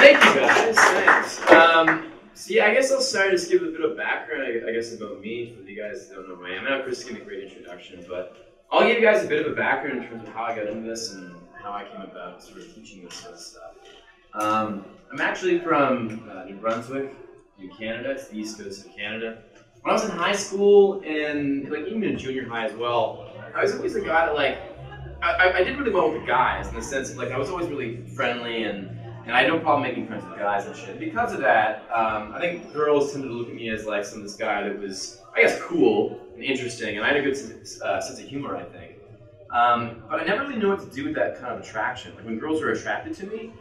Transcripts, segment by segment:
Thank you guys, thanks. So yeah, I guess I'll start just give a bit of background, I guess, about me, for you guys who don't know who I am. I know Chris gave me a great introduction, but I'll give you guys a bit of a background in terms of how I got into this and how I came about sort of teaching this sort of stuff. I'm actually from New Brunswick in Canada. It's the east coast of Canada. When I was in high school and like even in junior high as well, I was always the guy that like, I did really well with the guys in the sense of like I was always really friendly and I had no problem making friends with guys and shit. Because of that, I think girls tended to look at me as like this guy that was, I guess, cool and interesting, and I had a good sense of humor, I think. But I never really knew what to do with that kind of attraction. Like when girls were attracted to me,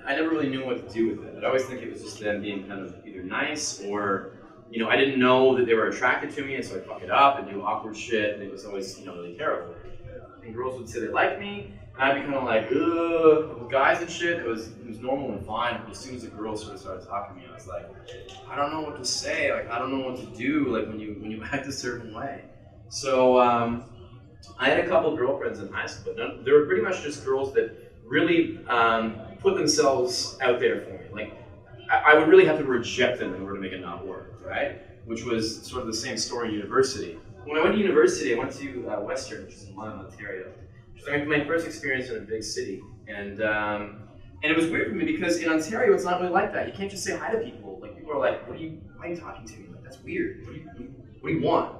I never really knew what to do with it. I'd always think it was just them being kind of either nice or, you know, I didn't know that they were attracted to me, and so I'd fuck it up and do awkward shit, and it was always, you know, really terrible. And girls would say they liked me, and I'd be kind of like, ugh, with guys and shit, it was normal and fine. But as soon as a girl sort of started talking to me, I was like, I don't know what to say, like I don't know what to do, like when you act a certain way. So I had a couple of girlfriends in high school, but they were pretty much just girls that really put themselves out there for me. Like I would really have to reject them in order to make it not work, right? Which was sort of the same story in university. When I went to university, I went to Western, which is in London, Ontario. Which was like my first experience in a big city, and it was weird for me because in Ontario it's not really like that. You can't just say hi to people. Like people are like, why are you talking to me? Like that's weird. What do you want?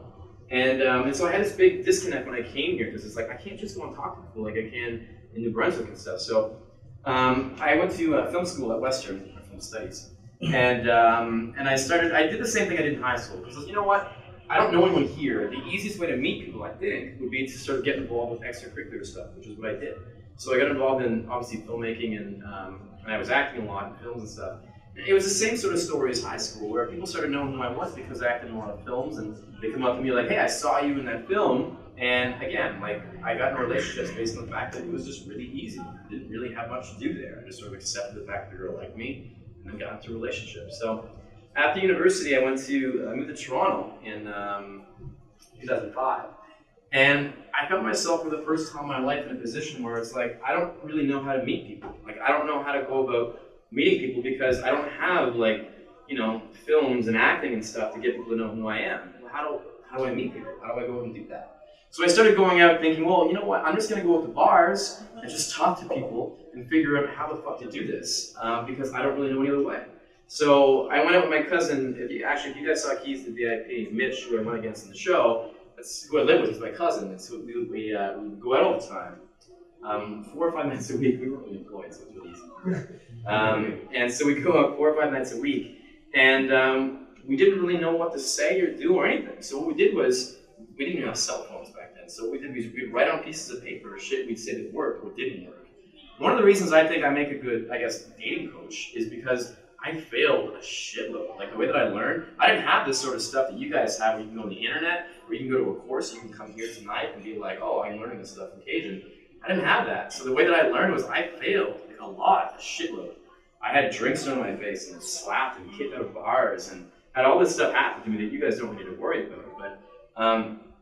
And so I had this big disconnect when I came here because it's like I can't just go and talk to people like I can in New Brunswick and stuff. So I went to film school at Western, film studies, and I did the same thing I did in high school because you know what? I don't know anyone here. The easiest way to meet people, I think, would be to sort of get involved with extracurricular stuff, which is what I did. So I got involved in, obviously, filmmaking, and I was acting a lot in films and stuff. And it was the same sort of story as high school, where people started knowing who I was because I acted in a lot of films, and they come up to me like, hey, I saw you in that film, and again, like, I got in relationships based on the fact that it was just really easy. I didn't really have much to do there. I just sort of accepted the fact that the girl liked me, and then got into a relationship. So after university, I moved to Toronto in 2005. And I found myself for the first time in my life in a position where it's like, I don't really know how to meet people. Like, I don't know how to go about meeting people because I don't have, like, you know, films and acting and stuff to get people to know who I am. Well, how do I meet people? How do I go and do that? So I started going out thinking, well, you know what, I'm just going to go to bars and just talk to people and figure out how the fuck to do this because I don't really know any other way. So I went out with my cousin. If you guys saw Keys to VIP, Mitch, who I went against in the show, that's who I live with. He's my cousin, and so we would go out all the time. 4 or 5 nights a week. We weren't really employed, so it was really easy. And so we'd go out 4 or 5 nights a week, and we didn't really know what to say or do or anything. So what we did was, we didn't even have cell phones back then. So what we did was we'd write on pieces of paper shit we'd say that worked or didn't work. One of the reasons I think I make a good, I guess, dating coach is because I failed a shitload. Like the way that I learned, I didn't have this sort of stuff that you guys have where you can go on the internet, or you can go to a course, you can come here tonight and be like, oh, I'm learning this stuff from Cajun. I didn't have that. So the way that I learned was I failed like a lot, a shitload. I had drinks thrown in my face and slapped and kicked out of bars and had all this stuff happen to me that you guys don't need to worry about. But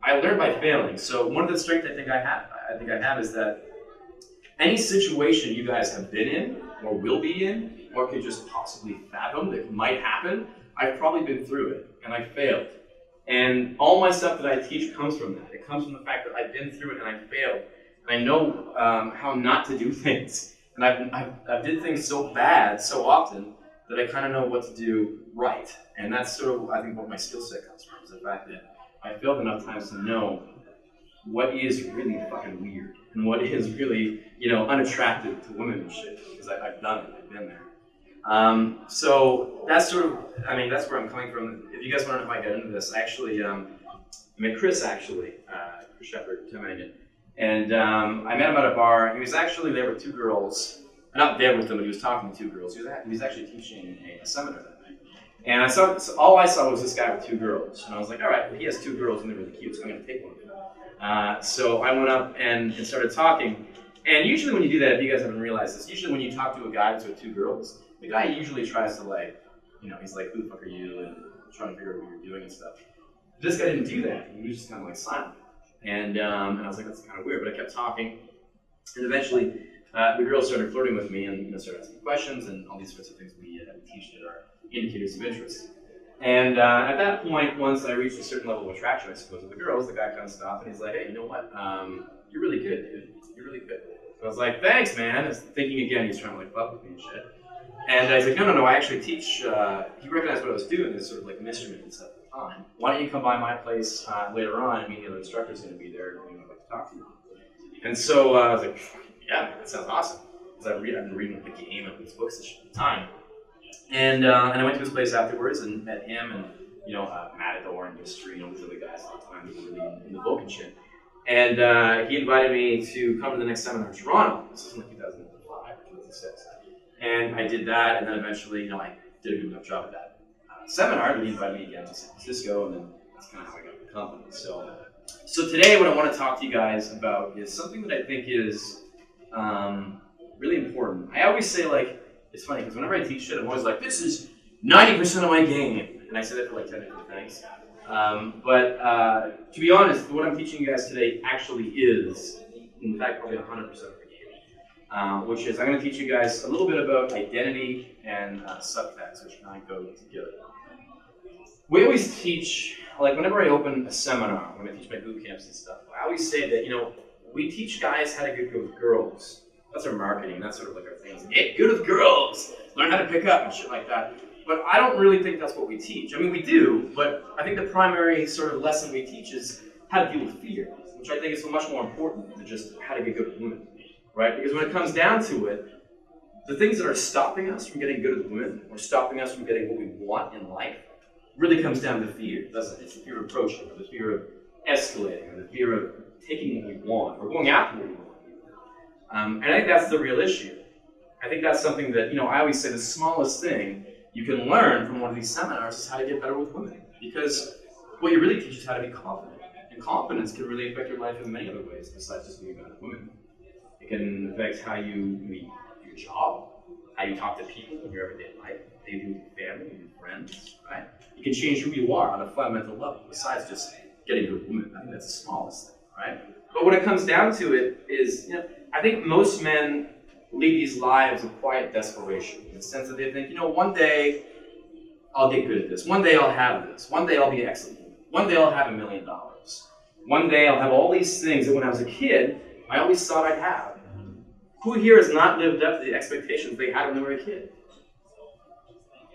I learned by failing. So one of the strengths I think I have is that any situation you guys have been in or will be in, or could just possibly fathom that might happen, I've probably been through it, and I failed. And all my stuff that I teach comes from that. It comes from the fact that I've been through it and I failed. And I know how not to do things. And I've did things so bad so often that I kind of know what to do right. And that's sort of, I think, what my skill set comes from, is the fact that I failed enough times to know what is really fucking weird and what is really, you know, unattractive to women and shit, because I've done it, I've been there. So that's sort of, I mean, that's where I'm coming from. If you guys want to know how I got into this, I actually, I met Chris Shepard, and I met him at a bar. He was actually there with 2 girls, not there with them, but he was talking to 2 girls. He was actually teaching a seminar that night. And all I saw was this guy with 2 girls. And I was like, all right, well, he has 2 girls and they're really cute, so I'm going to take one of them. So I went up and started talking. And usually when you do that, if you guys haven't realized this, usually when you talk to a guy that's with 2 girls, the guy usually tries to, like, you know, he's like, who the fuck are you? And trying to figure out what you're doing and stuff. This guy didn't do that. He was just kind of like silent. And I was like, that's kind of weird, but I kept talking. And eventually, the girls started flirting with me and started asking questions and all these sorts of things we teach that are indicators of interest. And at that point, once I reached a certain level of attraction, I suppose, with the girls, the guy kind of stopped and he's like, hey, you know what? You're really good, dude. You're really good. So I was like, thanks, man. I was thinking again, he's trying to like fuck with me and shit. And I was like, no, I actually teach. He recognized what I was doing as sort of like an instrument and stuff at the time. Why don't you come by my place later on? I mean, the other instructor's going to be there and I'd like to talk to you. And so I was like, yeah, that sounds awesome. Because I've been reading the game and these books at the time. And I went to his place afterwards and met him and, Matador and Mystery and all these other guys at the time who were really in the book and shit. And he invited me to come to the next seminar in Toronto. This was in like 2005 or 2006. And I did that, and then eventually, I did a good enough job at that seminar, and he invited me again to San Francisco, and then that's kind of how I got the company. So today what I want to talk to you guys about is something that I think is really important. I always say, like, it's funny, because whenever I teach shit, I'm always like, this is 90% of my game. And I say that for like 10 different things. But to be honest, what I'm teaching you guys today actually is, in fact, probably 100% of the game. Which is, I'm going to teach you guys a little bit about identity and subtext, which kind of go together. We always teach, like whenever I open a seminar, when I teach my boot camps and stuff, I always say that, we teach guys how to get good with girls. That's our marketing, that's sort of like our things. Get good with girls, learn how to pick up and shit like that. But I don't really think that's what we teach. I mean, we do, but I think the primary sort of lesson we teach is how to deal with fear, which I think is much more important than just how to get good with women, right? Because when it comes down to it, the things that are stopping us from getting good with women, or stopping us from getting what we want in life, really comes down to fear, doesn't it? It's the fear of approaching, or the fear of escalating, or the fear of taking what we want, or going after what we want. And I think that's the real issue. I think that's something that, I always say the smallest thing you can learn from one of these seminars is how to get better with women. Because what you really teach is how to be confident. And confidence can really affect your life in many other ways besides just being better with women. It can affect how you do your job, how you talk to people in your everyday life, how you do with your family and your friends, right? It can change who you are on a fundamental level besides just getting good with women. I think that's the smallest thing, right? But when it comes down to it is, I think most men lead these lives of quiet desperation in the sense that they think, one day I'll get good at this. One day I'll have this. One day I'll be excellent. One day I'll have $1 million. One day I'll have all these things that when I was a kid, I always thought I'd have. Who here has not lived up to the expectations they had when they were a kid?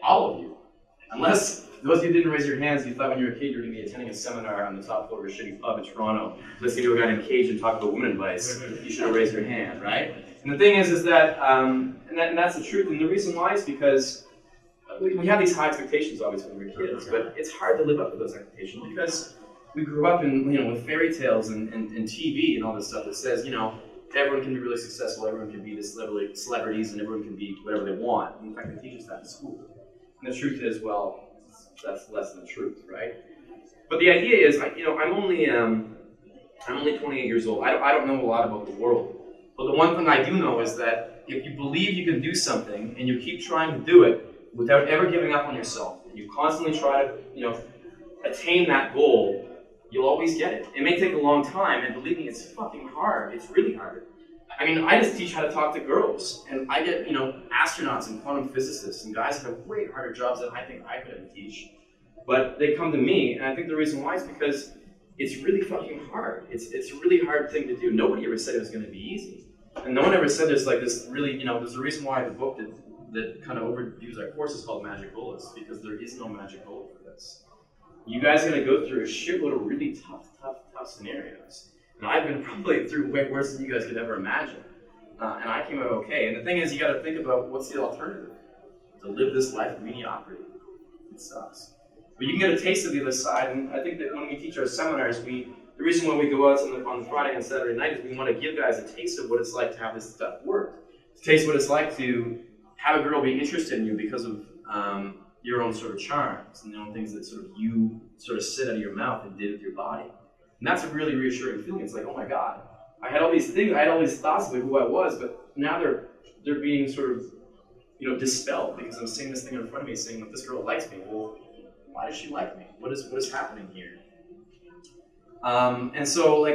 All of you. Unless those of you who didn't raise your hands, you thought when you were a kid you were going to be attending a seminar on the top floor of a shitty pub in Toronto, listening to a guy named Cajun talk about women advice. You should have raised your hand, right? And the thing is that, and that's the truth, and the reason why is because we have these high expectations, obviously, when we're kids, but it's hard to live up to those expectations because we grew up in, with fairy tales and TV and all this stuff that says, everyone can be really successful, everyone can be the celebrities, and everyone can be whatever they want. In fact, they teach us that in school. And the truth is, well, that's less than the truth, right? But the idea is, I'm only 28 years old. I don't know a lot about the world. But the one thing I do know is that if you believe you can do something and you keep trying to do it without ever giving up on yourself, and you constantly try to, attain that goal, you'll always get it. It may take a long time, and believe me, it's fucking hard. It's really hard. I mean, I just teach how to talk to girls, and I get, astronauts and quantum physicists and guys that have way harder jobs than I think I could ever teach. But they come to me, and I think the reason why is because it's really fucking hard. It's a really hard thing to do. Nobody ever said it was going to be easy. And no one ever said there's like this really, there's a reason why the book that kind of overviews our course is called Magic Bullets, because there is no magic bullet for this. You guys are going to go through a shitload of really tough scenarios. And I've been probably through way worse than you guys could ever imagine. And I came out okay. And the thing is, you got to think about what's the alternative. To live this life of mediocrity. It sucks. But you can get a taste of the other side, and I think that when we teach our seminars, the reason why we go out on Friday and Saturday night is we want to give guys a taste of what it's like to have this stuff work. To taste what it's like to have a girl be interested in you because of your own sort of charms and things that sort of you sort of sit out of your mouth and did with your body. And that's a really reassuring feeling. It's like, oh my God, I had all these things, I had all these thoughts of who I was, but now they're being sort of dispelled because I'm seeing this thing in front of me saying that this girl likes me. Well, why does she like me? What is happening here? And so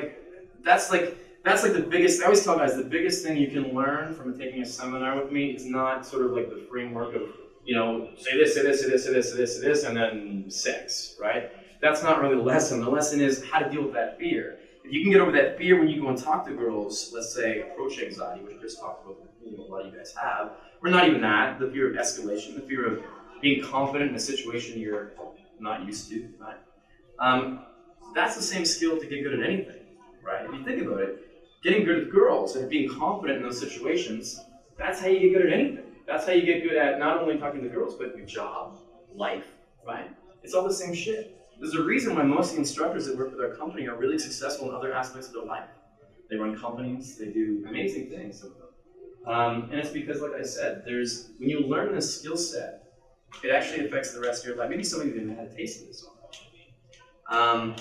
that's like that's like the biggest, I always tell guys, the biggest thing you can learn from taking a seminar with me is not sort of like the framework of, say this, say this, say this, say this, say this, say this, and then sex, right? That's not really the lesson. The lesson is how to deal with that fear. If you can get over that fear when you go and talk to girls, let's say approach anxiety, which Chris talked about, a lot of you guys have, or not even that, the fear of escalation, the fear of being confident in a situation you're not used to, right? That's the same skill to get good at anything, right? If you think about it, getting good at girls and being confident in those situations, that's how you get good at anything. That's how you get good at not only talking to girls, but your job, life, right? It's all the same shit. There's a reason why most of the instructors that work with our company are really successful in other aspects of their life. They run companies, they do amazing things. And it's because, like I said, when you learn this skill set, it actually affects the rest of your life. Maybe some of you have had a taste of this already.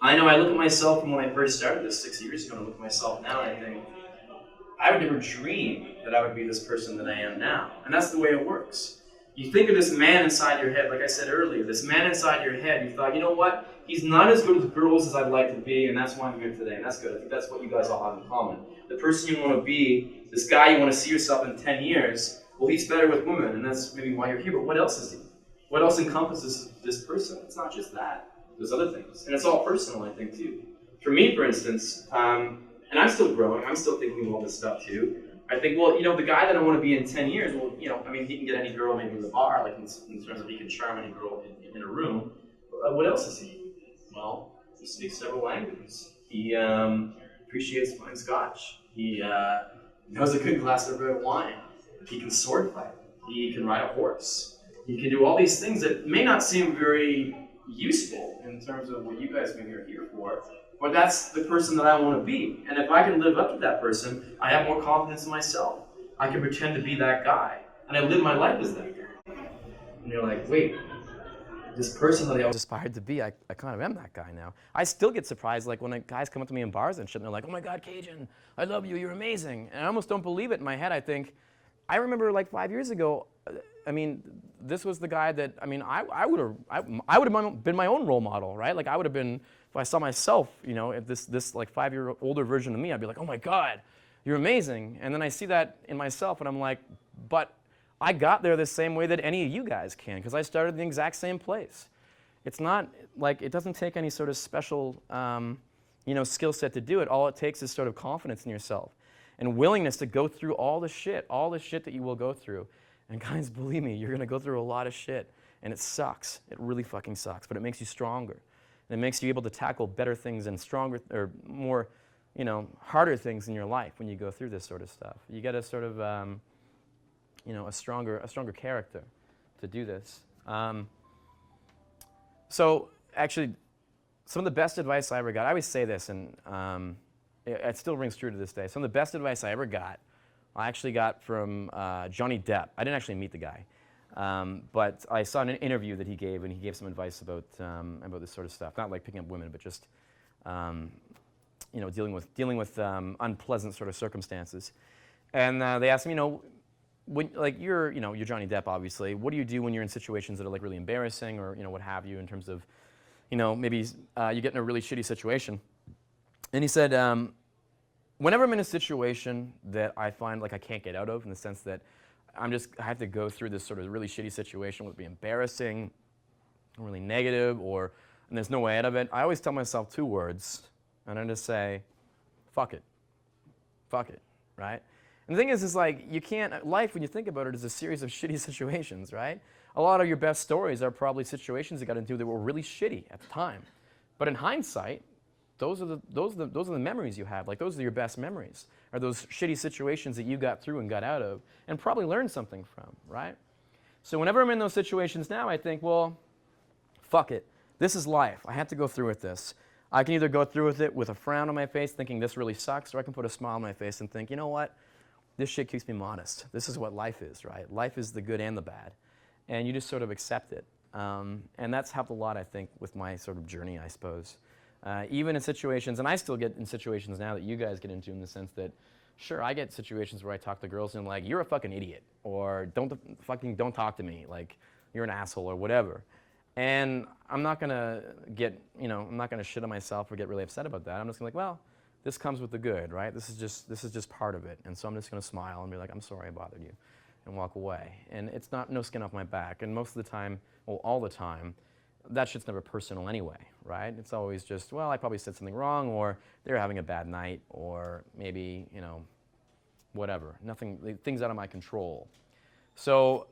I know I look at myself from when I first started this 6 years ago, and I look at myself now and I think, I would never dream that I would be this person that I am now. And that's the way it works. You think of this man inside your head, like I said earlier, this man inside your head, you thought, you know what? He's not as good with girls as I'd like to be, and that's why I'm here today, and that's good. I think that's what you guys all have in common. The person you want to be, this guy you want to see yourself in 10 years, well, he's better with women, and that's maybe why you're here, but what else is he? What else encompasses this person? It's not just that. There's other things, and it's all personal, I think, too. For me, for instance, and I'm still growing, I'm still thinking of all this stuff, too. I think, well, the guy that I want to be in 10 years, well, he can get any girl maybe in the bar, like in terms of he can charm any girl in a room. What else is he? Well, he speaks several languages. He appreciates fine scotch. He knows a good glass of red wine. He can sword fight. He can ride a horse. He can do all these things that may not seem very useful in terms of what you guys maybe are here for, but that's the person that I want to be. And if I can live up to that person, I have more confidence in myself. I can pretend to be that guy. And I live my life as that guy. And you're like, wait, this person that I always aspired to be, I kind of am that guy now. I still get surprised, like when guys come up to me in bars and shit, and they're like, oh my God, Cajun, I love you, you're amazing. And I almost don't believe it in my head. I think, I remember like 5 years ago, this was the guy that, I would have been my own role model, right? Like I would have been, if I saw myself, this like 5-year older version of me, I'd be like, oh my God, you're amazing. And then I see that in myself and I'm like, but I got there the same way that any of you guys can, because I started in the exact same place. It's not like, it doesn't take any sort of special, skill set to do it. All it takes is sort of confidence in yourself and willingness to go through all the shit that you will go through. And guys, believe me, you're gonna go through a lot of shit, and it sucks. It really fucking sucks, but it makes you stronger. And it makes you able to tackle better things and stronger, or more, harder things in your life when you go through this sort of stuff. You get a sort of, a stronger character to do this. So actually, some of the best advice I ever got, I always say this, and it still rings true to this day. Some of the best advice I ever got, I actually got from Johnny Depp. I didn't actually meet the guy, but I saw an interview that he gave, and he gave some advice about this sort of stuff. Not like picking up women, but just dealing with unpleasant sort of circumstances. And they asked him, when, like you're Johnny Depp, obviously. What do you do when you're in situations that are like really embarrassing, or what have you, in terms of, maybe you get in a really shitty situation? And he said, whenever I'm in a situation that I find like I can't get out of, in the sense that I have to go through this sort of really shitty situation, whether it be embarrassing, or really negative, and there's no way out of it, I always tell myself 2 words, and I just say, fuck it. Fuck it, right? And the thing is like, life, when you think about it, is a series of shitty situations, right? A lot of your best stories are probably situations you got into that were really shitty at the time. But in hindsight, those are the memories you have. Like, those are your best memories, are those shitty situations that you got through and got out of and probably learned something from, right? So whenever I'm in those situations now, I think, well, fuck it. This is life. I have to go through with this. I can either go through with it with a frown on my face thinking this really sucks, or I can put a smile on my face and think, you know what? This shit keeps me modest. This is what life is, right? Life is the good and the bad. And you just sort of accept it. And that's helped a lot, I think, with my sort of journey, I suppose. Even in situations, and I still get in situations now that you guys get into, in the sense that, sure, I get situations where I talk to girls and I'm like, you're a fucking idiot, or don't talk to me, like, you're an asshole, or whatever. And I'm not gonna get, I'm not gonna shit on myself or get really upset about that. I'm just gonna be like, well, this comes with the good, right? This is just part of it. And so I'm just going to smile and be like, I'm sorry I bothered you, and walk away. And it's not no skin off my back. And most of the time, well, all the time, that shit's never personal anyway, right? It's always just, well, I probably said something wrong, or they're having a bad night, or maybe, whatever. Nothing, things out of my control. So,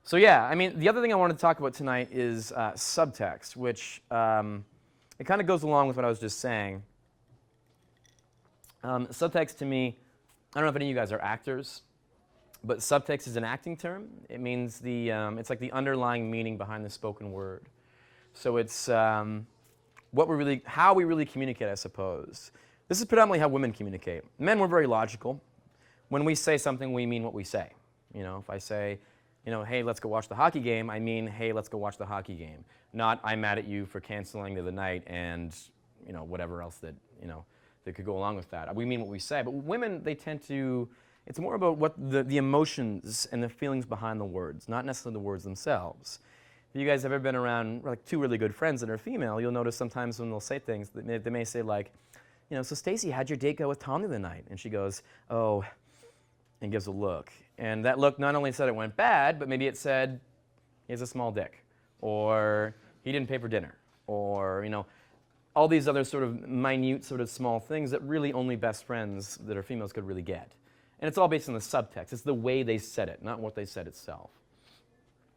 so yeah, I mean, the other thing I wanted to talk about tonight is subtext, which it kind of goes along with what I was just saying. Subtext to me, I don't know if any of you guys are actors, but subtext is an acting term. It means it's like the underlying meaning behind the spoken word. So it's how we really communicate, I suppose. This is predominantly how women communicate. Men, we're very logical. When we say something, we mean what we say. If I say, hey, let's go watch the hockey game, I mean, hey, let's go watch the hockey game. Not, I'm mad at you for canceling the other night and, whatever else that could go along with that. We mean what we say. But women, they tend to, it's more about what the emotions and the feelings behind the words, not necessarily the words themselves. If you guys have ever been around like two really good friends that are female, you'll notice sometimes when they'll say things, they may say like, so Stacy, how'd your date go with Tom the other night? And she goes, oh, and gives a look. And that look not only said it went bad, but maybe it said, he has a small dick, or he didn't pay for dinner, or, all these other sort of minute sort of small things that really only best friends that are females could really get. And it's all based on the subtext. It's the way they said it, not what they said itself.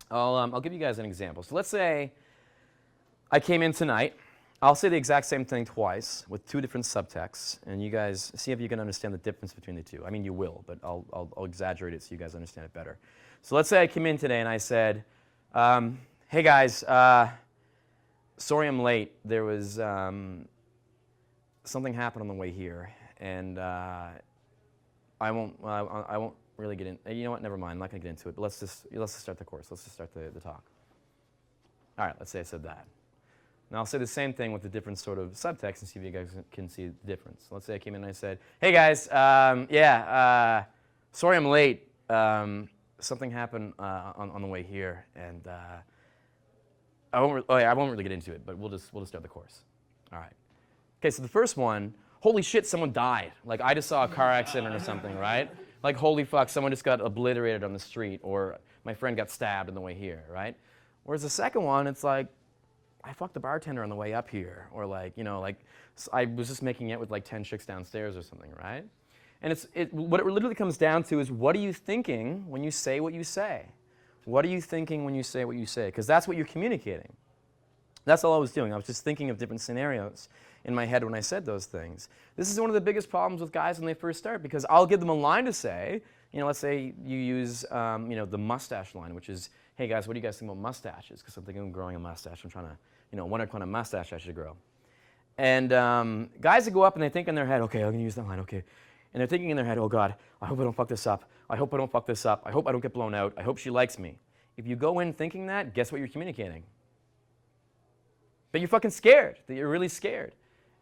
I'll give you guys an example. So let's say I came in tonight. I'll say the exact same thing twice with two different subtexts, and you guys see if you can understand the difference between the two. I mean, you will, but I'll exaggerate it so you guys understand it better. So let's say I came in today and I said, hey guys, sorry I'm late. There was something happened on the way here, and I won't really get in. You know what? Never mind. I'm not going to get into it. But let's just start the course. Let's just start the talk. All right. Let's say I said that. Now I'll say the same thing with the different sort of subtext and see if you guys can see the difference. Let's say I came in and I said, "Hey guys, sorry I'm late. Something happened on the way here, and I won't really get into it. But we'll just start the course. All right. Okay. So the first one. Holy shit, someone died. Like, I just saw a car accident or something, right? Like, holy fuck, someone just got obliterated on the street, or my friend got stabbed on the way here, right? Whereas the second one, it's like, I fucked the bartender on the way up here, or like, I was just making it with like 10 chicks downstairs or something, right? And what it literally comes down to is, what are you thinking when you say what you say? What are you thinking when you say what you say? Because that's what you're communicating. That's all I was doing. I was just thinking of different scenarios in my head when I said those things. This is one of the biggest problems with guys when they first start, because I'll give them a line to say. Let's say you use the mustache line, which is, hey guys, what do you guys think about mustaches? Because I'm thinking of growing a mustache. I'm trying to, wonder what kind of mustache I should grow. And guys that go up and they think in their head, okay, I'm going to use that line, okay. And they're thinking in their head, oh God, I hope I don't fuck this up. I hope I don't fuck this up. I hope I don't get blown out. I hope she likes me. If you go in thinking that, guess what you're communicating? But you're fucking scared, that you're really scared.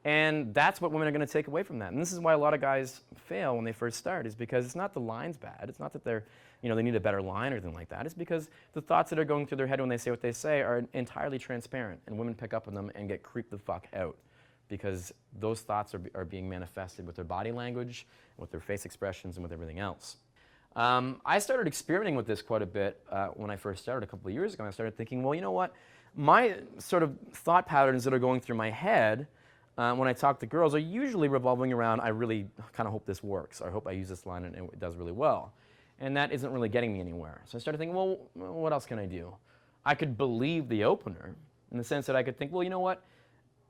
And that's what women are going to take away from that. And this is why a lot of guys fail when they first start, is because it's not the line's bad. It's not that they're, they need a better line or anything like that. It's because the thoughts that are going through their head when they say what they say are entirely transparent. And women pick up on them and get creeped the fuck out, because those thoughts are being manifested with their body language, with their face expressions, and with everything else. I started experimenting with this quite a bit when I first started a couple of years ago. I started thinking, well, you know what? My sort of thought patterns that are going through my head when I talk to girls are usually revolving around, I really kind of hope this works, or I hope I use this line and it does really well. And that isn't really getting me anywhere. So I started thinking, well, what else can I do? I could believe the opener in the sense that I could think, well, you know what?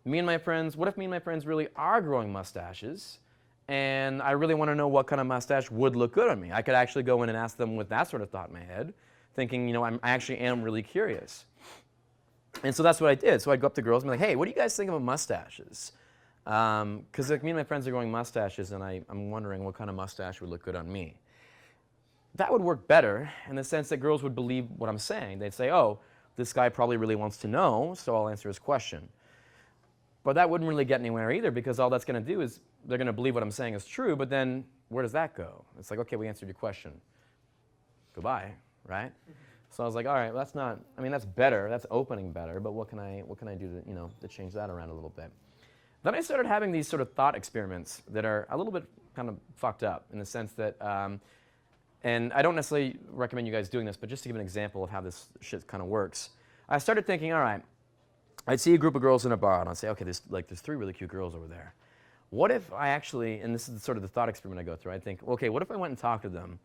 What if me and my friends really are growing mustaches, and I really want to know what kind of mustache would look good on me? I could actually go in and ask them with that sort of thought in my head, thinking, I actually am really curious. And so that's what I did. So I'd go up to girls and be like, hey, what do you guys think about mustaches? Because me and my friends are growing mustaches, and I'm wondering what kind of mustache would look good on me. That would work better in the sense that girls would believe what I'm saying. They'd say, oh, this guy probably really wants to know, so I'll answer his question. But that wouldn't really get anywhere either, because all that's going to do is they're going to believe what I'm saying is true, but then where does that go? It's like, okay, we answered your question. Goodbye, right? So I was like, all right, well, that's better, that's opening better, but what can I do to change that around a little bit? then I started having these sort of thought experiments that are a little bit kind of fucked up in the sense that, and I don't necessarily recommend you guys doing this, but just to give an example of how this shit kind of works. I started thinking, all right, I'd see a group of girls in a bar, and I'd say, okay, there's 3 really cute girls over there. What if I actually, and this is sort of the thought experiment I go through, I think, okay, what if I went and talked to them,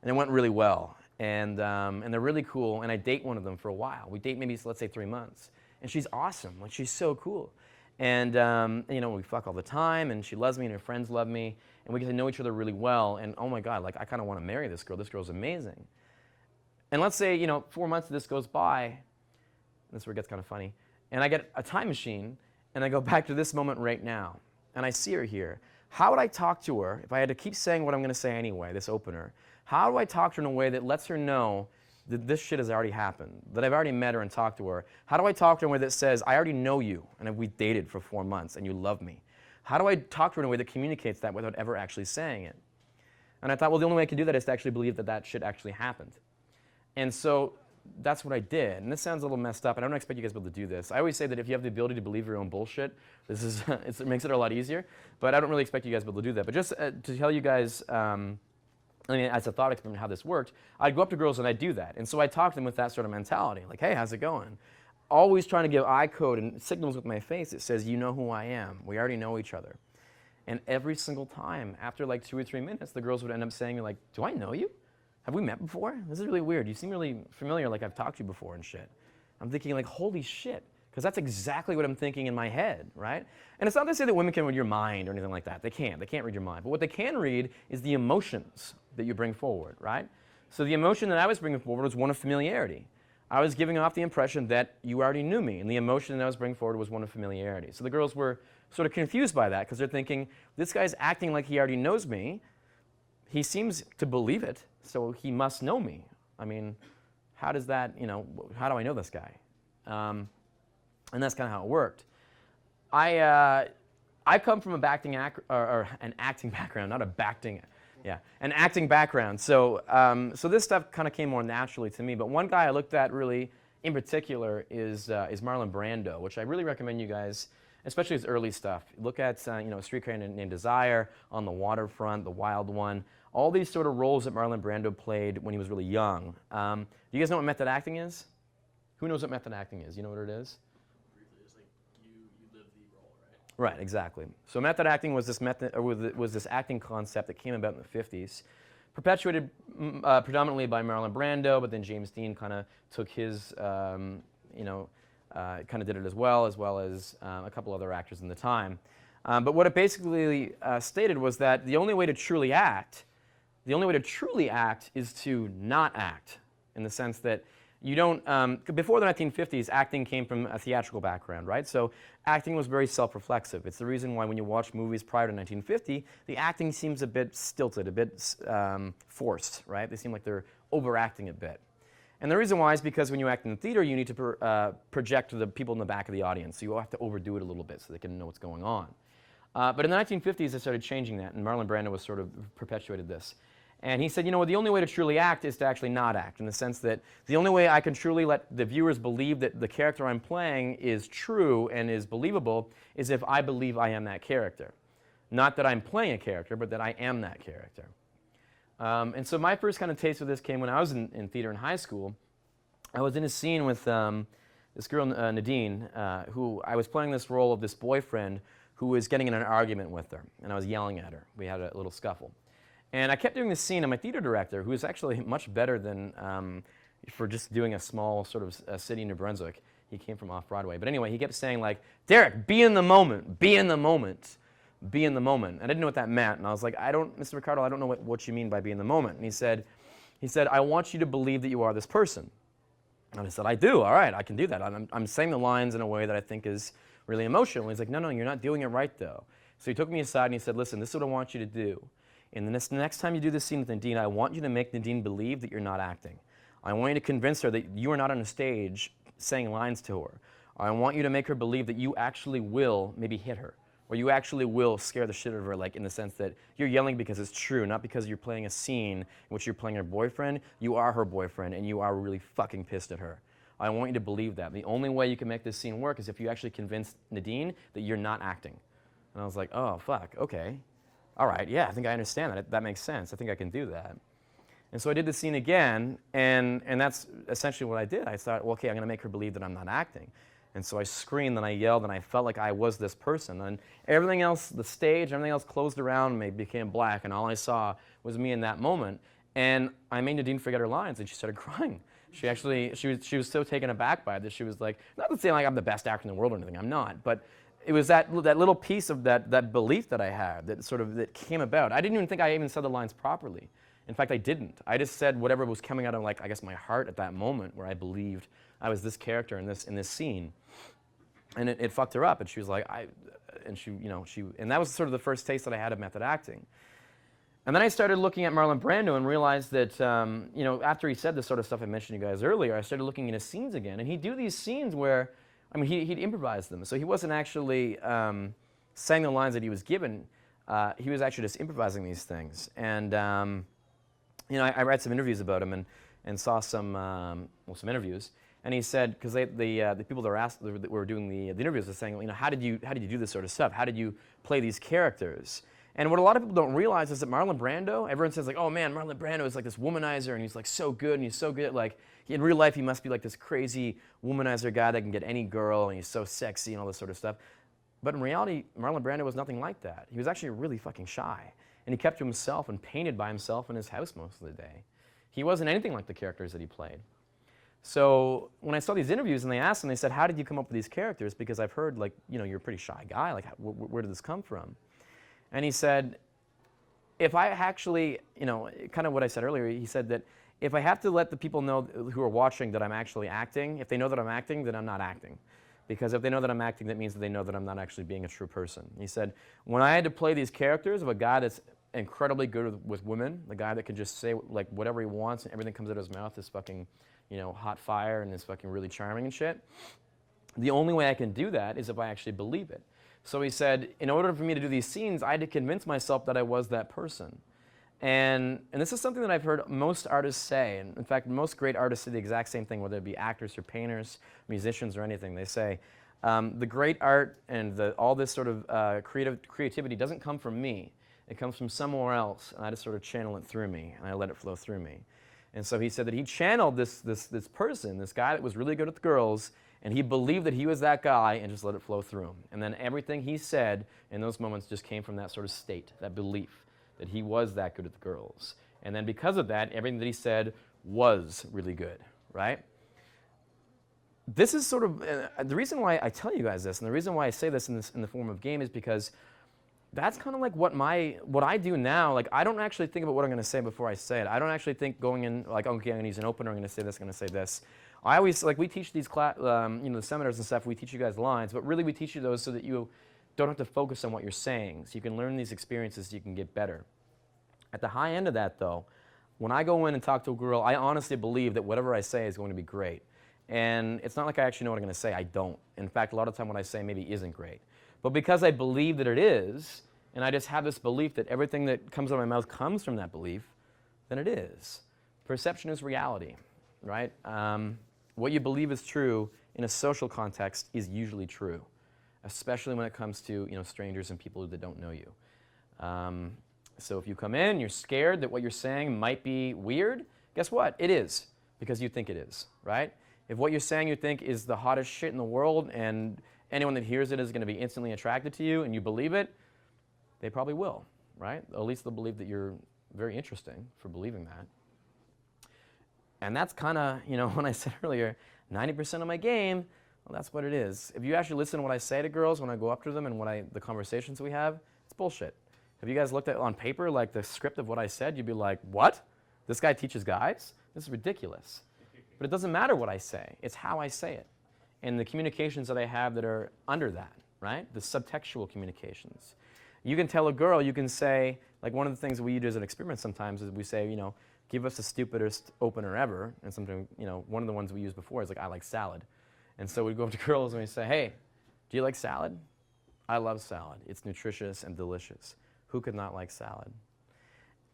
and it went really well, and they're really cool, and I date one of them for a while. We date maybe, let's say, 3 months, and she's awesome, like she's so cool. And you know, we fuck all the time, and she loves me, and her friends love me, and we get to know each other really well, and oh my God, like I kind of want to marry this girl. This girl's amazing. And let's say, you know, 4 months of this goes by, this is where it gets kind of funny, and I get a time machine, and I go back to this moment right now, and I see her here. How would I talk to her if I had to keep saying what I'm going to say anyway, this opener? How do I talk to her in a way that lets her know that this shit has already happened, that I've already met her and talked to her? How do I talk to her in a way that says, I already know you, and we've dated for 4 months, and you love me? How do I talk to her in a way that communicates that without ever actually saying it? And I thought, well, the only way I can do that is to actually believe that that shit actually happened. And so that's what I did. And this sounds a little messed up, and I don't expect you guys to be able to do this. I always say that if you have the ability to believe your own bullshit, this is it makes it a lot easier. But I don't really expect you guys to be able to do that. But just to tell you guys, I mean, as a thought experiment how this worked, I'd go up to girls and I'd do that. And so I'd talk to them with that sort of mentality, like, hey, how's it going? Always trying to give eye code and signals with my face that says, you know who I am. We already know each other. And every single time, after like 2 or 3 minutes, the girls would end up saying, like, do I know you? Have we met before? This is really weird. You seem really familiar, like I've talked to you before and shit. I'm thinking like, holy shit, because that's exactly what I'm thinking in my head, right? And it's not to say that women can read your mind or anything like that. They can't read your mind. But what they can read is the emotions that you bring forward, right? So the emotion that I was bringing forward was one of familiarity. I was giving off the impression that you already knew me, and the emotion that I was bringing forward was one of familiarity. So the girls were sort of confused by that because they're thinking, this guy's acting like he already knows me. He seems to believe it, so he must know me. I mean, how does that, you know, how do I know this guy? And that's kind of how it worked. I come from an acting background, not a bacting, yeah, an acting background. So, so this stuff kind of came more naturally to me. But one guy I looked at really, in particular, is Marlon Brando, which I really recommend you guys, especially his early stuff. Look at, you know, Streetcar Named Desire, On the Waterfront, The Wild One. All these sort of roles that Marlon Brando played when he was really young. Do you guys know what method acting is? Who knows what method acting is? You know what it is? Briefly, it's like you live the role, right? Right, exactly. So method acting was this acting concept that came about in the 50s, perpetuated predominantly by Marlon Brando, but then James Dean kind of took his, you know, kind of did it as well as a couple other actors in the time. But what it basically stated was that the only way to truly act is to not act, in the sense that you don't, before the 1950s, acting came from a theatrical background, right? So acting was very self-reflexive. It's the reason why when you watch movies prior to 1950, the acting seems a bit stilted, a bit forced, right? They seem like they're overacting a bit. And the reason why is because when you act in the theater, you need to project to the people in the back of the audience. So you have to overdo it a little bit so they can know what's going on. But in the 1950s, they started changing that, and Marlon Brando was sort of perpetuated this. And he said, you know what, the only way to truly act is to actually not act, in the sense that the only way I can truly let the viewers believe that the character I'm playing is true and is believable is if I believe I am that character. Not that I'm playing a character, but that I am that character. And so my first kind of taste of this came when I was in theater in high school. I was in a scene with this girl, Nadine, who I was playing this role of this boyfriend who was getting in an argument with her, and I was yelling at her. We had a little scuffle. And I kept doing this scene, and my theater director, who is actually much better than for just doing a small sort of city in New Brunswick. He came from off-Broadway. But anyway, he kept saying, like, Derek, be in the moment, be in the moment, be in the moment. I didn't know what that meant, and I was like, Mr. Ricardo, I don't know what you mean by be in the moment. And he said, I want you to believe that you are this person. And I said, I do, all right, I can do that. I'm saying the lines in a way that I think is really emotional. And he's like, no, you're not doing it right, though. So he took me aside and he said, listen, this is what I want you to do. And the next time you do this scene with Nadine, I want you to make Nadine believe that you're not acting. I want you to convince her that you are not on a stage saying lines to her. I want you to make her believe that you actually will maybe hit her, or you actually will scare the shit out of her, like in the sense that you're yelling because it's true, not because you're playing a scene in which you're playing her boyfriend. You are her boyfriend, and you are really fucking pissed at her. I want you to believe that. The only way you can make this scene work is if you actually convince Nadine that you're not acting. And I was like, oh, fuck, okay. All right, yeah, I think I understand that. That makes sense. I think I can do that. And so I did the scene again, and that's essentially what I did. I thought, well, okay, I'm going to make her believe that I'm not acting. And so I screamed and I yelled and I felt like I was this person. And everything else, the stage, everything else closed around me, became black, and all I saw was me in that moment. And I made Nadine forget her lines, and she started crying. She was so taken aback by it that she was like, not to say like I'm the best actor in the world or anything, I'm not, but it was that little piece of that belief that I had that came about. I didn't even think I even said the lines properly. In fact, I didn't. I just said whatever was coming out of, like, I guess my heart at that moment, where I believed I was this character in this scene. And it fucked her up, and she was like, and that was sort of the first taste that I had of method acting. And then I started looking at Marlon Brando and realized that, after he said this sort of stuff I mentioned to you guys earlier, I started looking at his scenes again. And he'd do these scenes where, he'd improvise them. So he wasn't actually saying the lines that he was given. He was actually just improvising these things. And, I read some interviews about him and saw some interviews. And he said, because the people that were doing the interviews were saying, how did you do this sort of stuff? How did you play these characters? And what a lot of people don't realize is that Marlon Brando, everyone says like, oh man, Marlon Brando is like this womanizer, and he's like so good, and he's so good at, like, in real life he must be like this crazy womanizer guy that can get any girl, and he's so sexy and all this sort of stuff. But in reality, Marlon Brando was nothing like that. He was actually really fucking shy, and he kept to himself and painted by himself in his house most of the day. He wasn't anything like the characters that he played. So when I saw these interviews and they asked him, they said, how did you come up with these characters? Because I've heard, like, you're a pretty shy guy. Like, where did this come from? And he said, if I actually, kind of what I said earlier, he said that if I have to let the people know who are watching that I'm actually acting, if they know that I'm acting, then I'm not acting. Because if they know that I'm acting, that means that they know that I'm not actually being a true person. He said, when I had to play these characters of a guy that's incredibly good with women, the guy that can just say like whatever he wants and everything comes out of his mouth is fucking, hot fire and is fucking really charming and shit, the only way I can do that is if I actually believe it. So he said, in order for me to do these scenes, I had to convince myself that I was that person. And this is something that I've heard most artists say. And in fact, most great artists say the exact same thing, whether it be actors or painters, musicians or anything. They say, the great art and all this sort of creativity doesn't come from me. It comes from somewhere else, and I just sort of channel it through me, and I let it flow through me. And so he said that he channeled this person, this guy that was really good with girls, and he believed that he was that guy and just let it flow through him. And then everything he said in those moments just came from that sort of state, that belief that he was that good at the girls. And then because of that, everything that he said was really good, right? This is sort of, the reason why I tell you guys this, and the reason why I say this in the form of game is because that's kind of like what I do now. Like, I don't actually think about what I'm going to say before I say it. I don't actually think going in, like, okay, I'm going to use an opener, I'm going to say this, I'm going to say this. I always, like, we teach these the seminars and stuff, we teach you guys lines, but really we teach you those so that you don't have to focus on what you're saying, so you can learn these experiences so you can get better. At the high end of that, though, when I go in and talk to a girl, I honestly believe that whatever I say is going to be great. And it's not like I actually know what I'm going to say. I don't. In fact, a lot of the time what I say maybe isn't great. But because I believe that it is, and I just have this belief that everything that comes out of my mouth comes from that belief, then it is. Perception is reality, right? What you believe is true in a social context is usually true, especially when it comes to strangers and people that don't know you. So if you come in, you're scared that what you're saying might be weird, guess what? It is, because you think it is, right? If what you're saying you think is the hottest shit in the world and anyone that hears it is going to be instantly attracted to you and you believe it, they probably will, right? At least they'll believe that you're very interesting for believing that. And that's kind of, when I said earlier, 90% of my game, well, that's what it is. If you actually listen to what I say to girls when I go up to them and the conversations we have, it's bullshit. Have you guys looked at on paper, like the script of what I said, you'd be like, what? This guy teaches guys? This is ridiculous. But it doesn't matter what I say. It's how I say it. And the communications that I have that are under that, right? The subtextual communications. You can tell a girl, you can say, like one of the things that we do as an experiment sometimes is we say, give us the stupidest opener ever. And sometimes, one of the ones we used before is like, I like salad. And so we go up to girls and we say, hey, do you like salad? I love salad. It's nutritious and delicious. Who could not like salad?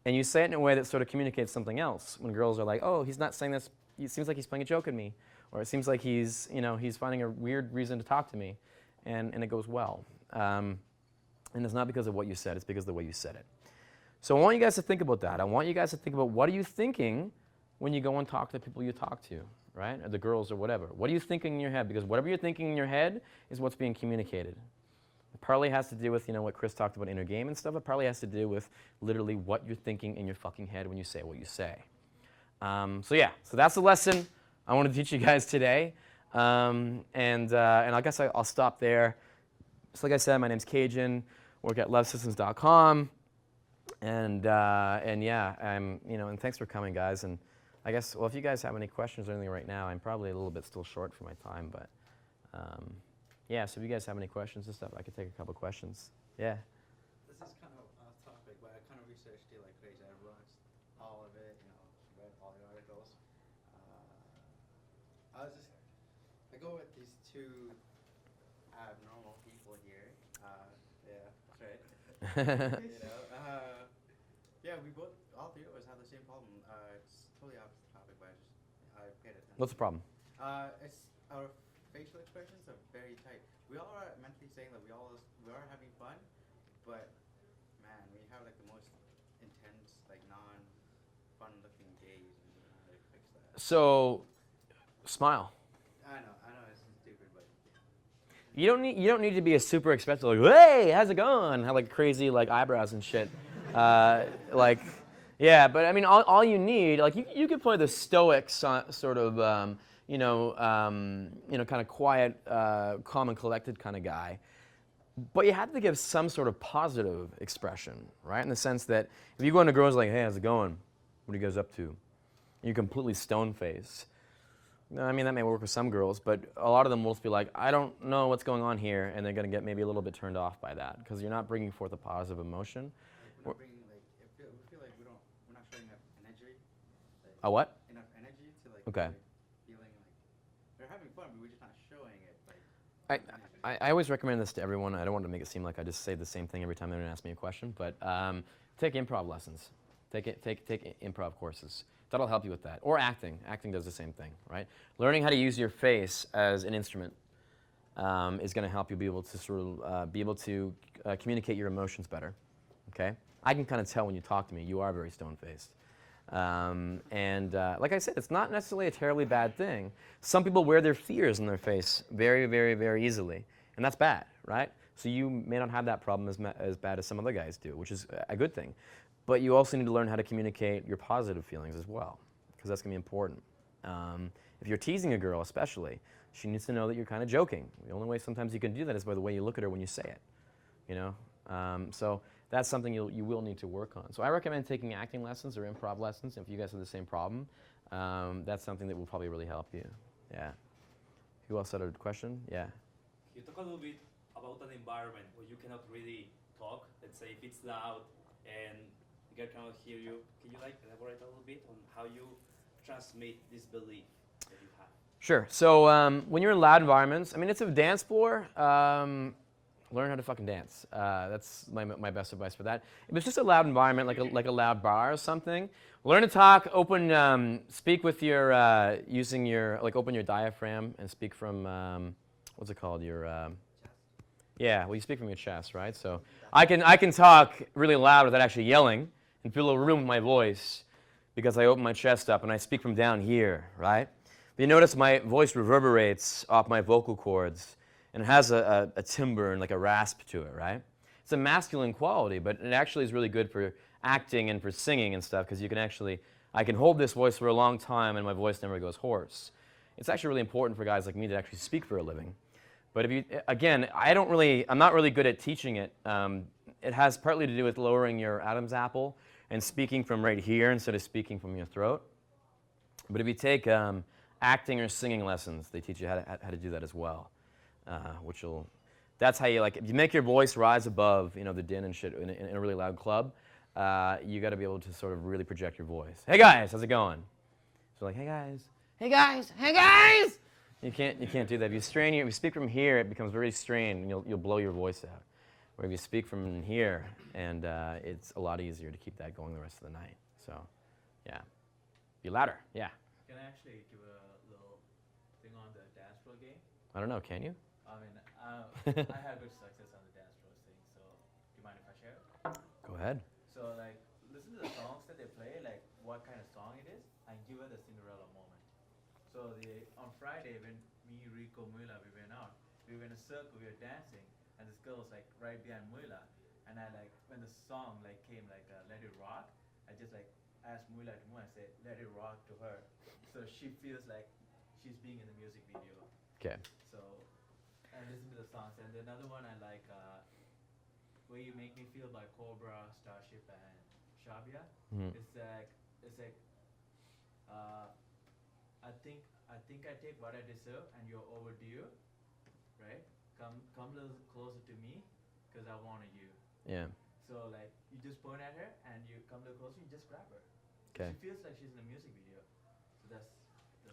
And you say it in a way that sort of communicates something else. When girls are like, oh, he's not saying this, it seems like he's playing a joke at me. Or it seems like he's finding a weird reason to talk to me. And it goes well. And it's not because of what you said, it's because of the way you said it. So I want you guys to think about that. I want you guys to think about what are you thinking when you go and talk to the people you talk to, right? Or the girls or whatever. What are you thinking in your head? Because whatever you're thinking in your head is what's being communicated. It partly has to do with, what Chris talked about, inner game and stuff. It partly has to do with literally what you're thinking in your fucking head when you say what you say. So that's the lesson I want to teach you guys today. And I guess I'll stop there. So like I said, my name's Cajun. Work at lovesystems.com. And thanks for coming, guys. And I guess, well, if you guys have any questions or anything right now, I'm probably a little bit still short for my time, but so if you guys have any questions and stuff, I could take a couple questions. Yeah. This is kind of off topic, but I kind of researched it like crazy. I watched all of it, read all the articles. I go with these two abnormal people here. That's right. All three of us have the same problem. It's totally off topic, but I paid attention. What's the problem? It's our facial expressions are very tight. We all are mentally saying that we are having fun, but man, we have like the most intense, like non-fun looking gaze. We don't know how to fix that. So, smile. I know, it's stupid, but You don't need to be a super expressive, like, hey, how's it going? Have like crazy like eyebrows and shit. But I mean, all you need, like, you could play the stoic sort of, kind of quiet, calm and collected kind of guy. But you have to give some sort of positive expression, right? In the sense that if you go into girls like, hey, how's it going? What are you guys up to? You're completely stone-faced. I mean, that may work with some girls, but a lot of them will just be like, I don't know what's going on here, and they're going to get maybe a little bit turned off by that because you're not bringing forth a positive emotion. we're not bringing we feel like we're not showing enough energy. A what? Enough energy to Okay. Feeling like they're having fun, but we're just not showing it. I always recommend this to everyone. I don't want to make it seem like I just say the same thing every time they're going to ask me a question, but take improv lessons. Take improv courses. That'll help you with that. Or acting. Acting does the same thing, right? Learning how to use your face as an instrument is going to help you be able to communicate your emotions better. Okay? I can kind of tell when you talk to me, you are very stone-faced. Like I said, it's not necessarily a terribly bad thing. Some people wear their fears in their face very, very, very easily, and that's bad, right? So you may not have that problem as bad as some other guys do, which is a good thing. But you also need to learn how to communicate your positive feelings as well, because that's going to be important. If you're teasing a girl especially, she needs to know that you're kind of joking. The only way sometimes you can do that is by the way you look at her when you say it, So that's something you will need to work on. So I recommend taking acting lessons or improv lessons. If you guys have the same problem, that's something that will probably really help you. Yeah. Who else had a question? Yeah. Can you talk a little bit about an environment where you cannot really talk? Let's say if it's loud and the girl cannot hear you. Can you elaborate a little bit on how you transmit this belief that you have? Sure. So when you're in loud environments, I mean, it's a dance floor. Learn how to fucking dance. That's my best advice for that. If it's just a loud environment, like a loud bar or something, learn to talk. Speak with your open your diaphragm and speak from what's it called? You speak from your chest, right? So I can talk really loud without actually yelling and fill a room with my voice because I open my chest up and I speak from down here, right? But you notice my voice reverberates off my vocal cords. And it has a timbre and like a rasp to it, right? It's a masculine quality, but it actually is really good for acting and for singing and stuff because I can hold this voice for a long time and my voice never goes hoarse. It's actually really important for guys like me to actually speak for a living. But I'm not really good at teaching it. It has partly to do with lowering your Adam's apple and speaking from right here instead of speaking from your throat. But if you take acting or singing lessons, they teach you how to do that as well. That's how if you make your voice rise above, the din and shit in a really loud club, you got to be able to sort of really project your voice. Hey guys, how's it going? So like, hey guys, hey guys, hey guys. You can't do that. If you speak from here, it becomes very strained, and you'll blow your voice out. Where if you speak from here, and it's a lot easier to keep that going the rest of the night. So, yeah, be louder. Yeah. Can I actually give a little thing on the dance floor game? I don't know. Can you? I mean, I had good success on the dance floor thing, so Go ahead. So like, listen to the songs that they play, like what kind of song it is, and give her the Cinderella moment. So on Friday when me, Rico, Muila, we went out, we were in a circle, we were dancing, and this girl was like right behind Muila, and I like when the song like came like Let It Rock, I just like asked Muila to move. I said Let It Rock to her, so she feels like she's being in the music video. Okay. So and listen to the songs, and another one I like. Where You Make Me Feel by Cobra, Starship, and Shabia. Mhm. It's like I think I take what I deserve and you're overdue, right? Come a little closer to me, cause I wanted you. Yeah. So like you just point at her and you come a little closer, you just grab her. Okay. She feels like she's in a music video. So that's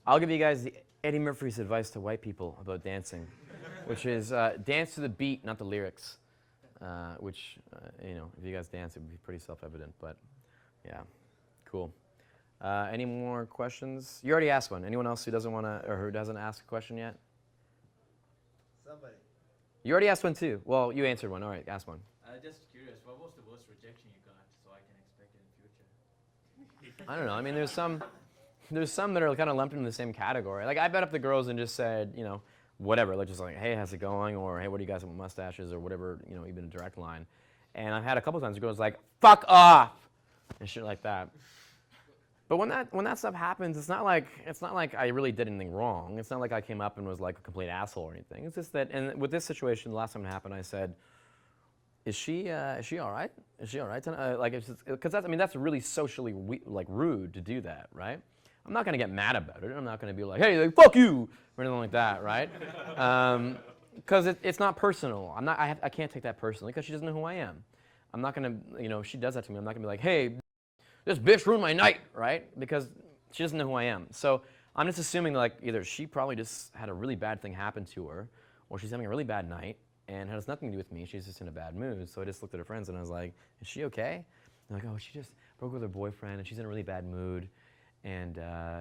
I'll give you guys the Eddie Murphy's advice to white people about dancing, which is dance to the beat, not the lyrics. Which, you know, if you guys dance, it would be pretty self-evident, but yeah, cool. Any more questions? You already asked one. Anyone else who doesn't want to, or who doesn't ask a question yet? Somebody. You already asked one too. Well, you answered one. All right, ask one. just curious, what was the worst rejection you got so I can expect it in future? I don't know. I mean, there's some that are kind of lumped into the same category. Like I bet up the girls and just said, you know, whatever, like just like, hey, how's it going? Or hey, what do you guys have with mustaches? Or whatever, you know, even a direct line. And I've had a couple times the girls like, fuck off, and shit like that. But when that stuff happens, it's not like I really did anything wrong. It's not like I came up and was like a complete asshole or anything. It's just that, and with this situation, the last time it happened, I said, is she all right? Is she all right tonight? Like, because that's really socially like rude to do that, right? I'm not gonna get mad about it. I'm not gonna be like, hey, like, fuck you, or anything like that, right? Because it's not personal. I can't take that personally because she doesn't know who I am. I'm not gonna, you know, if she does that to me, I'm not gonna be like, hey, this bitch ruined my night, right? Because she doesn't know who I am. So I'm just assuming like either she probably just had a really bad thing happen to her, or she's having a really bad night and it has nothing to do with me. She's just in a bad mood. So I just looked at her friends and I was like, is she okay? And like, oh, she just broke with her boyfriend and she's in a really bad mood. And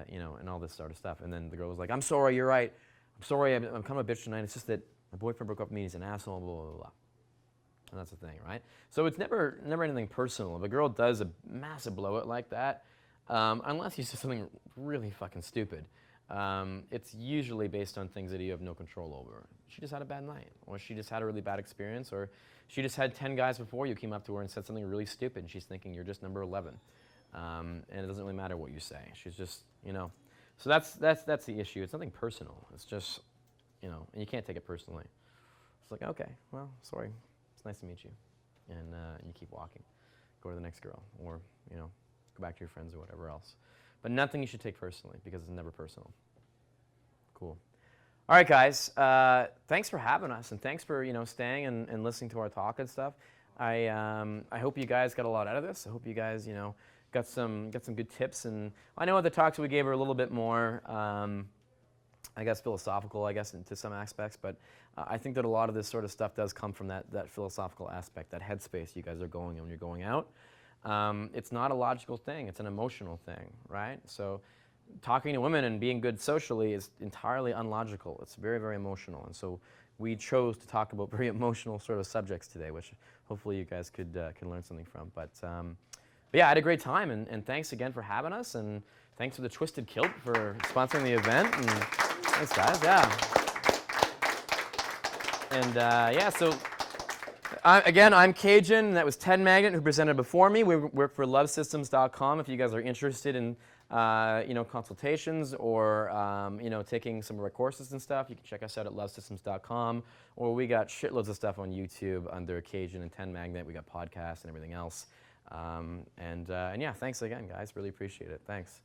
you know, and all this sort of stuff. And then the girl was like, I'm sorry, you're right. I'm sorry, I'm kind of a bitch tonight. It's just that my boyfriend broke up with me, he's an asshole, blah, blah, blah. And that's the thing, right? So it's never anything personal. If a girl does a massive blowout like that, unless you say something really fucking stupid, it's usually based on things that you have no control over. She just had a bad night, or she just had a really bad experience, or she just had 10 guys before you came up to her and said something really stupid, and she's thinking you're just number 11. And it doesn't really matter what you say. She's just, you know. So that's the issue. It's nothing personal. It's just, you know, and you can't take it personally. It's like, okay, well, sorry. It's nice to meet you. And you keep walking. Go to the next girl, or, you know, go back to your friends or whatever else. But nothing you should take personally because it's never personal. Cool. All right, guys. Thanks for having us, and thanks for, you know, staying and listening to our talk and stuff. I hope you guys got a lot out of this. I hope you guys, you know, got some good tips, and I know the talks we gave are a little bit more, I guess, philosophical, I guess, to some aspects, but I think that a lot of this sort of stuff does come from that philosophical aspect, that headspace you guys are going in when you're going out. It's not a logical thing, it's an emotional thing, right? So talking to women and being good socially is entirely unlogical. It's very, very emotional, and so we chose to talk about very emotional sort of subjects today, which hopefully you guys can learn something from. But yeah, I had a great time, and thanks again for having us, and thanks to the Twisted Kilt for sponsoring the event, and thanks, guys, yeah. And yeah, so I'm Cajun, and that was Ted Magnet who presented before me. We work for lovesystems.com if you guys are interested in you know, consultations or you know, taking some of our courses and stuff. You can check us out at lovesystems.com, or we got shitloads of stuff on YouTube under Cajun and Ted Magnet. We got podcasts and everything else. And yeah, thanks again, guys. Really appreciate it. Thanks.